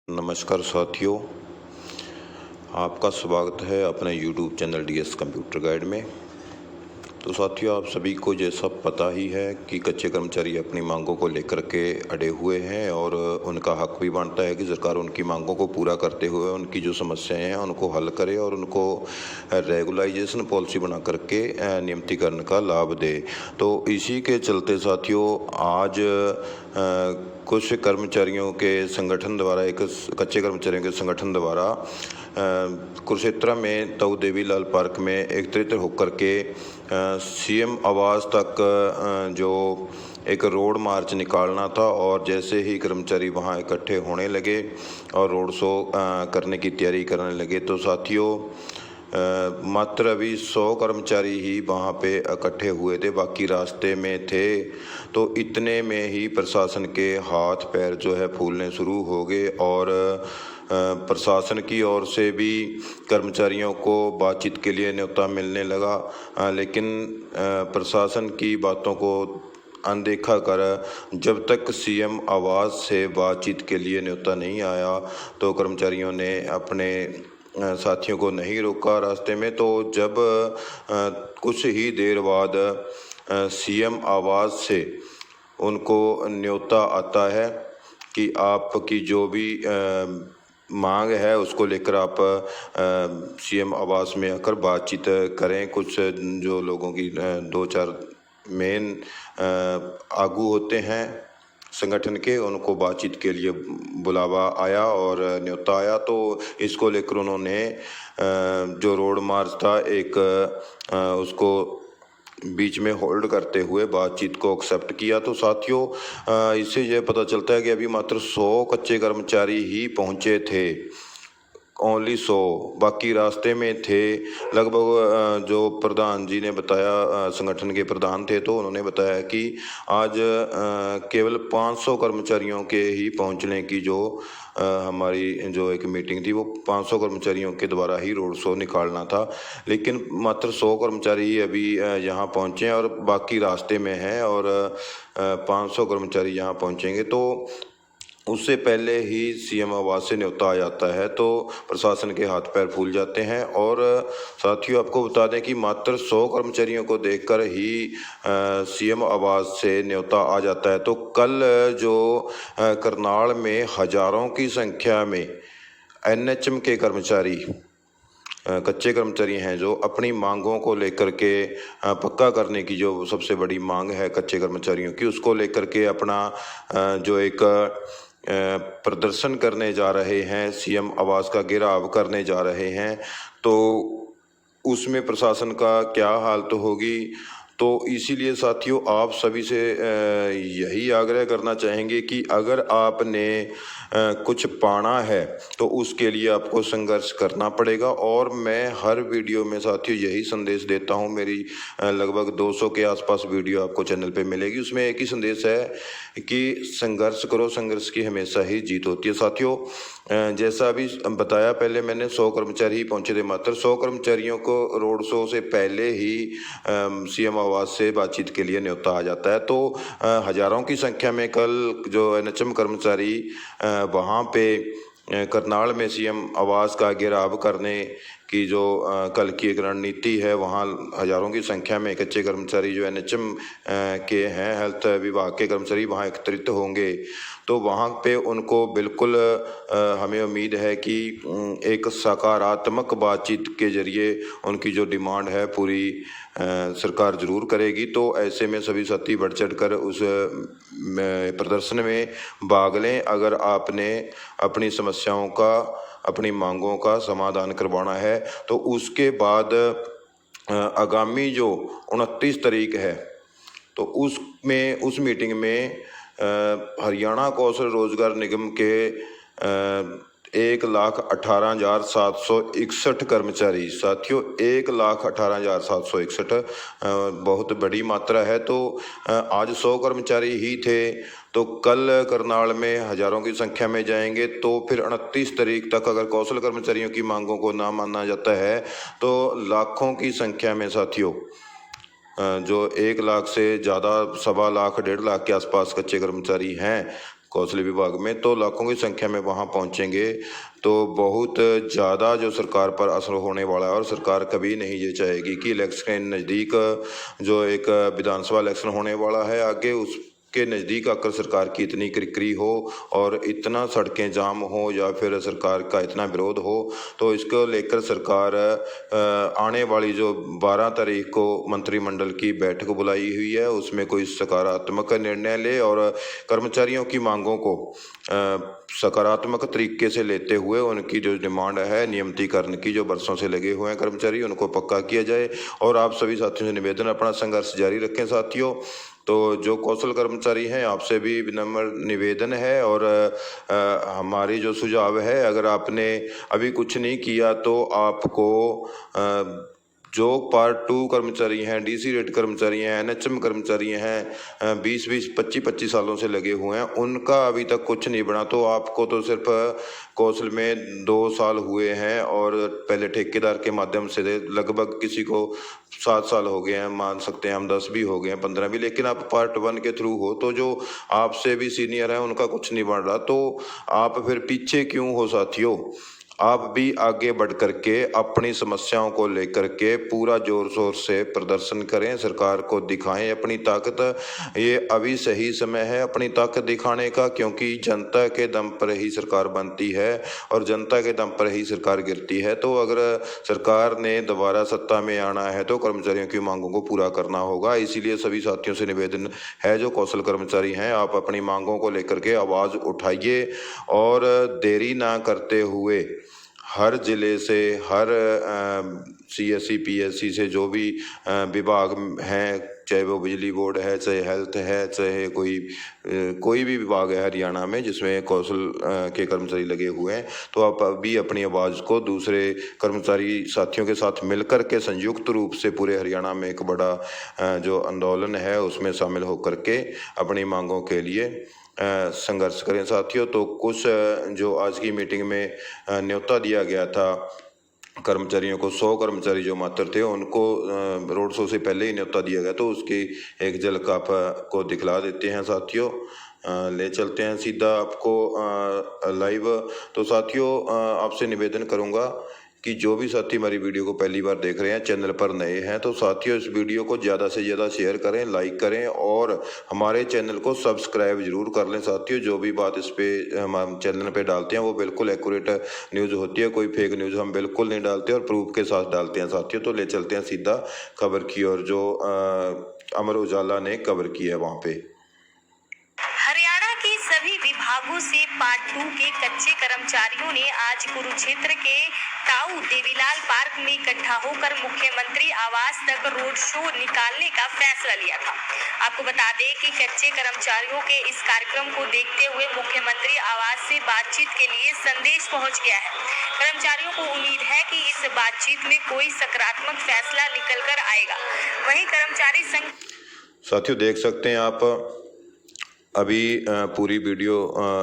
नमस्कार साथियों, आपका स्वागत है अपने YouTube channel DS computer guide में। तो साथियों, आप सभी को ये सब पता ही है कि कच्चे कर्मचारी अपनी मांगों को लेकर के अड़े हुए हैं और उनका हक भी बनता है कि सरकार उनकी मांगों को पूरा करते हुए उनकी जो समस्याएं हैं उनको हल करे और उनको रेगुलाइजेशन पॉलिसी बना करके नियमितीकरण का लाभ दे। तो इसी के चलते साथियों, आज कुछ कर्मचारियों के संगठन द्वारा कच्चे कर्मचारियों के संगठन द्वारा कुरुक्षेत्र में ताऊ देवीलाल पार्क में एकत्रित होकर के सीएम आवास तक जो एक रोड मार्च निकालना था और जैसे ही कर्मचारी वहां इकट्ठे होने लगे और रोड शो करने की तैयारी करने लगे तो साथियों, मात्र अभी 100 कर्मचारी ही वहाँ पे इकट्ठे हुए थे, बाकी रास्ते में थे। तो इतने में ही प्रशासन के हाथ पैर जो है फूलने शुरू हो गए और प्रशासन की ओर से भी कर्मचारियों को बातचीत के लिए न्योता मिलने लगा, लेकिन प्रशासन की बातों को अनदेखा कर जब तक सीएम आवास से बातचीत के लिए न्योता नहीं आया तो कर्मचारियों ने अपने साथियों को नहीं रोका रास्ते में। तो जब कुछ ही देर बाद सीएम आवास से उनको न्योता आता है कि आपकी जो भी मांग है उसको लेकर आप सीएम आवास में आकर बातचीत करें। कुछ जो लोगों की 2-4 मेन आगू होते हैं संगठन के, उनको बातचीत के लिए बुलावा आया और न्योता आया। तो इसको लेकर उन्होंने जो रोड मार्च था एक उसको बीच में होल्ड करते हुए बातचीत को एक्सेप्ट किया। तो साथियों, इससे यह पता चलता है कि अभी मात्र 100 कच्चे कर्मचारी ही पहुंचे थे, ओनली 100, बाकी रास्ते में थे। लगभग जो प्रधान जी ने बताया, संगठन के प्रधान थे, तो उन्होंने बताया कि आज केवल 500 कर्मचारियों के ही पहुंचने की जो हमारी जो एक मीटिंग थी वो 500 कर्मचारियों के द्वारा ही रोड शो निकालना था, लेकिन मात्र 100 कर्मचारी ही अभी यहाँ पहुँचे और बाकी रास्ते में हैं और 500 कर्मचारी यहाँ पहुँचेंगे। तो उससे पहले ही सीएम आवास से न्योता आ जाता है तो प्रशासन के हाथ पैर फूल जाते हैं। और साथियों, आपको बता दें कि मात्र 100 कर्मचारियों को देखकर ही सीएम आवास से न्योता आ जाता है। तो कल जो करनाल में हजारों की संख्या में एनएचएम के कर्मचारी, कच्चे कर्मचारी हैं जो अपनी मांगों को लेकर के पक्का करने की जो सबसे बड़ी मांग है कच्चे कर्मचारियों की, उसको लेकर के अपना जो एक प्रदर्शन करने जा रहे हैं, सीएम आवास का घेराव करने जा रहे हैं। तो उसमें प्रशासन का क्या हालत होगी। तो इसीलिए साथियों, आप सभी से यही आग्रह करना चाहेंगे कि अगर आपने कुछ पाना है तो उसके लिए आपको संघर्ष करना पड़ेगा। और मैं हर वीडियो में साथियों यही संदेश देता हूं। मेरी लगभग 200 के आसपास वीडियो आपको चैनल पे मिलेगी, उसमें एक ही संदेश है कि संघर्ष करो, संघर्ष की हमेशा ही जीत होती है। साथियों, जैसा अभी बताया, पहले मैंने 100 कर्मचारी ही पहुंचे थे, मात्र 100 कर्मचारियों को रोड शो से पहले ही सीएम आवास से बातचीत के लिए न्योता आ जाता है। तो हजारों की संख्या में कल जो एनएचएम कर्मचारी वहाँ पे करनाल में सीएम आवास का घेराव करने की जो कल की एक रणनीति है, वहाँ हजारों की संख्या में कच्चे कर्मचारी जो एनएचएम के हैं, हेल्थ विभाग के कर्मचारी वहाँ एकत्रित होंगे। तो वहाँ पे उनको बिल्कुल हमें उम्मीद है कि एक सकारात्मक बातचीत के जरिए उनकी जो डिमांड है पूरी सरकार जरूर करेगी। तो ऐसे में सभी साथी बढ़ चढ़ कर उस प्रदर्शन में भाग लें अगर आपने अपनी समस्याओं का, अपनी मांगों का समाधान करवाना है। तो उसके बाद आगामी जो 29 तारीख है तो उस मीटिंग में हरियाणा कौशल रोजगार निगम के 1,18,761 कर्मचारी, साथियों 1,18,761 बहुत बड़ी मात्रा है। तो आज 100 कर्मचारी ही थे, तो कल करनाल में हजारों की संख्या में जाएंगे। तो फिर 29 तारीख तक अगर कौशल कर्मचारियों की मांगों को ना माना जाता है तो लाखों की संख्या में साथियों, जो 1 लाख से ज़्यादा, 1.25 लाख 1.5 लाख के आसपास कच्चे कर्मचारी हैं, कौशल विभाग में, तो लाखों की संख्या में वहाँ पहुँचेंगे तो बहुत ज़्यादा जो सरकार पर असर होने वाला है। और सरकार कभी नहीं ये चाहेगी कि इलेक्शन के नज़दीक जो एक विधानसभा इलेक्शन होने वाला है आगे, उसके नज़दीक आकर सरकार की इतनी किरकिरी हो और इतना सड़कें जाम हो या फिर सरकार का इतना विरोध हो। तो इसको लेकर सरकार आने वाली जो 12 तारीख को मंत्रिमंडल की बैठक बुलाई हुई है, उसमें कोई सकारात्मक निर्णय ले और कर्मचारियों की मांगों को सकारात्मक तरीके से लेते हुए उनकी जो डिमांड है नियमितीकरण की, जो बरसों से लगे हुए हैं कर्मचारी, उनको पक्का किया जाए। और आप सभी साथियों से निवेदन, अपना संघर्ष जारी रखें साथियों। तो जो कौशल कर्मचारी हैं, आपसे भी विनम्र निवेदन है और हमारी जो सुझाव है, अगर आपने अभी कुछ नहीं किया तो आपको जो पार्ट 2 कर्मचारी हैं, डीसी रेट कर्मचारी हैं, एनएचएम कर्मचारी हैं, 20-20, 25-25 सालों से लगे हुए हैं, उनका अभी तक कुछ नहीं बना। तो आपको तो सिर्फ कौशल में 2 साल हुए हैं और पहले ठेकेदार के माध्यम से लगभग किसी को 7 साल हो गए हैं, मान सकते हैं हम 10 भी हो गए हैं, 15 भी, लेकिन आप पार्ट 1 के थ्रू हो, तो जो आपसे भी सीनियर हैं उनका कुछ नहीं बन रहा। तो आप फिर पीछे क्यों हो साथियों? आप भी आगे बढ़ करके अपनी समस्याओं को लेकर के पूरा जोर शोर से प्रदर्शन करें, सरकार को दिखाएं अपनी ताकत। ये अभी सही समय है अपनी ताकत दिखाने का, क्योंकि जनता के दम पर ही सरकार बनती है और जनता के दम पर ही सरकार गिरती है। तो अगर सरकार ने दोबारा सत्ता में आना है तो कर्मचारियों की मांगों को पूरा करना होगा। इसीलिए सभी साथियों से निवेदन है, जो कौशल कर्मचारी हैं, आप अपनी मांगों को लेकर के आवाज़ उठाइए और देरी ना करते हुए हर जिले से, हर सीएससी पीएससी से जो भी विभाग हैं, चाहे वो बिजली बोर्ड है, चाहे हेल्थ है, चाहे कोई भी विभाग है हरियाणा में जिसमें कौशल के कर्मचारी लगे हुए हैं, तो आप अभी अपनी आवाज़ को दूसरे कर्मचारी साथियों के साथ मिलकर के संयुक्त रूप से पूरे हरियाणा में एक बड़ा जो आंदोलन है उसमें शामिल होकर के अपनी मांगों के लिए संघर्ष करें साथियों। तो कुछ जो आज की मीटिंग में न्योता दिया गया था कर्मचारियों को, 100 कर्मचारी जो मात्र थे उनको रोड शो से पहले ही न्योता दिया गया, तो उसकी एक झलक आपको दिखला देते हैं साथियों। ले चलते हैं सीधा आपको लाइव। तो साथियों आपसे निवेदन करूंगा कि जो भी साथी हमारी वीडियो को पहली बार देख रहे हैं, चैनल पर नए हैं, तो साथियों इस वीडियो को ज़्यादा से ज़्यादा शेयर करें, लाइक करें और हमारे चैनल को सब्सक्राइब जरूर कर लें साथियों। जो भी बात इस पे हम चैनल पे डालते हैं वो बिल्कुल एक्यूरेट न्यूज़ होती है, कोई फेक न्यूज़ हम बिल्कुल नहीं डालते और प्रूफ के साथ डालते हैं साथियों। तो ले चलते हैं सीधा खबर की ओर, जो अमर उजाला ने कवर की है वहाँ पे। हरियाणा के सभी विभागों से पार्ट 2 के कच्चे कर्मचारियों ने आज कुरुक्षेत्र के ताऊ देवीलाल पार्क में इकट्ठा होकर मुख्यमंत्री आवास तक रोड शो निकालने का फैसला लिया था। आपको बता दें कि कच्चे कर्मचारियों के इस कार्यक्रम को देखते हुए मुख्यमंत्री आवास से बातचीत के लिए संदेश पहुंच गया है। कर्मचारियों को उम्मीद है कि इस बातचीत में कोई सकारात्मक फैसला निकलकर आएगा। वहीं कर्मचारी संघ साथियों देख सकते हैं आप, अभी पूरी वीडियो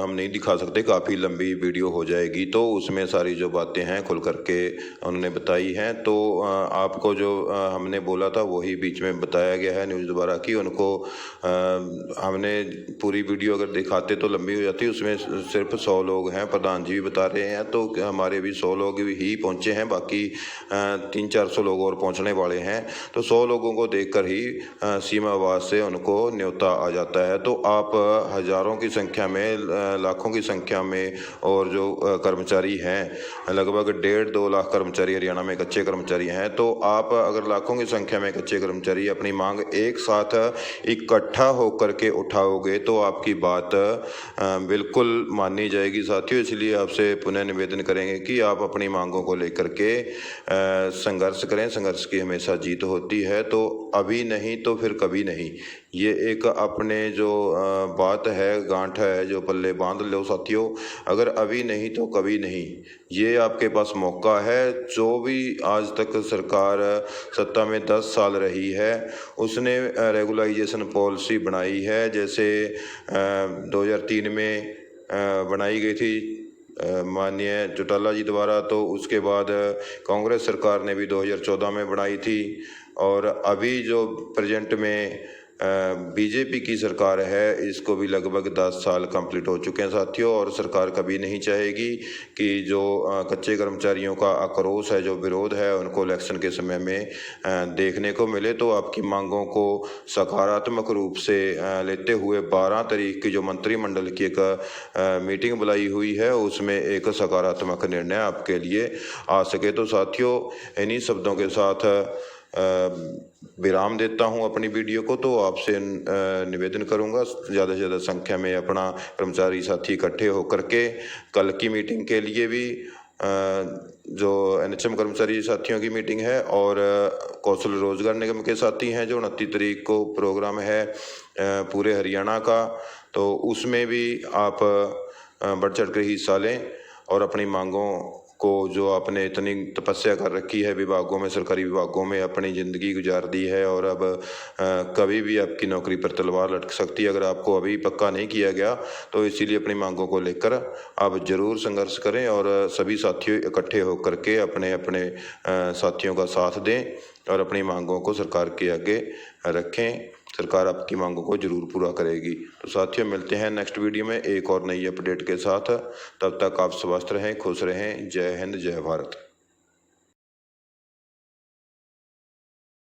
हम नहीं दिखा सकते, काफ़ी लंबी वीडियो हो जाएगी, तो उसमें सारी जो बातें हैं खुल करके उन्होंने बताई हैं। तो आपको जो हमने बोला था वही बीच में बताया गया है न्यूज़ दोबारा की। उनको हमने पूरी वीडियो अगर दिखाते तो लंबी हो जाती, उसमें सिर्फ 100 लोग हैं, प्रधान जी भी बता रहे हैं, तो हमारे भी 100 लोग ही पहुँचे हैं, बाकी 300-400 लोग और पहुँचने वाले हैं। तो 100 लोगों को देख कर ही सीमा आवास से उनको न्योता आ जाता है। तो आप हजारों की संख्या में, लाखों की संख्या में और जो कर्मचारी हैं, लगभग 1.5-2 लाख कर्मचारी हरियाणा में कच्चे कर्मचारी हैं। तो आप अगर लाखों की संख्या में कच्चे कर्मचारी अपनी मांग एक साथ इकट्ठा होकर के उठाओगे तो आपकी बात बिल्कुल मानी जाएगी साथियों। इसलिए आपसे पुनः निवेदन करेंगे कि आप अपनी मांगों को लेकर के संघर्ष करें, संघर्ष की हमेशा जीत होती है। तो अभी नहीं तो फिर कभी नहीं, ये एक अपने जो बात है, गांठ है, जो पल्ले बांध लो साथियों। अगर अभी नहीं तो कभी नहीं, ये आपके पास मौका है। जो भी आज तक सरकार सत्ता में 10 साल रही है उसने रेगुलाइजेशन पॉलिसी बनाई है, जैसे 2003 में बनाई गई थी माननीय चौटाला जी द्वारा, तो उसके बाद कांग्रेस सरकार ने भी 2014 में बनाई थी, और अभी जो प्रेजेंट में बीजेपी की सरकार है, इसको भी लगभग 10 साल कंप्लीट हो चुके हैं साथियों, और सरकार कभी नहीं चाहेगी कि जो कच्चे कर्मचारियों का आक्रोश है, जो विरोध है, उनको इलेक्शन के समय में देखने को मिले। तो आपकी मांगों को सकारात्मक रूप से लेते हुए 12 तारीख की जो मंत्रिमंडल की एक मीटिंग बुलाई हुई है, उसमें एक सकारात्मक निर्णय आपके लिए आ सके। तो साथियों, इन्हीं शब्दों के साथ विराम देता हूं अपनी वीडियो को। तो आपसे निवेदन करूंगा ज़्यादा से ज़्यादा संख्या में अपना कर्मचारी साथी इकट्ठे होकर के कल की मीटिंग के लिए भी जो एनएचएम कर्मचारी साथियों की मीटिंग है और कौशल रोजगार निगम के साथी हैं, जो 29 तारीख को प्रोग्राम है पूरे हरियाणा का, तो उसमें भी आप बढ़ चढ़ कर हिस्सा लें और अपनी मांगों को, जो आपने इतनी तपस्या कर रखी है विभागों में, सरकारी विभागों में अपनी ज़िंदगी गुजार दी है, और अब कभी भी आपकी नौकरी पर तलवार लटक सकती है अगर आपको अभी पक्का नहीं किया गया। तो इसीलिए अपनी मांगों को लेकर आप ज़रूर संघर्ष करें और सभी साथियों इकट्ठे होकर के अपने अपने साथियों का साथ दें और अपनी मांगों को सरकार के आगे रखें। सरकार आपकी मांगों को जरूर पूरा करेगी। तो साथियों, मिलते हैं नेक्स्ट वीडियो में एक और नई अपडेट के साथ। तब तक आप स्वस्थ रहें, खुश रहें। जय हिंद, जय भारत।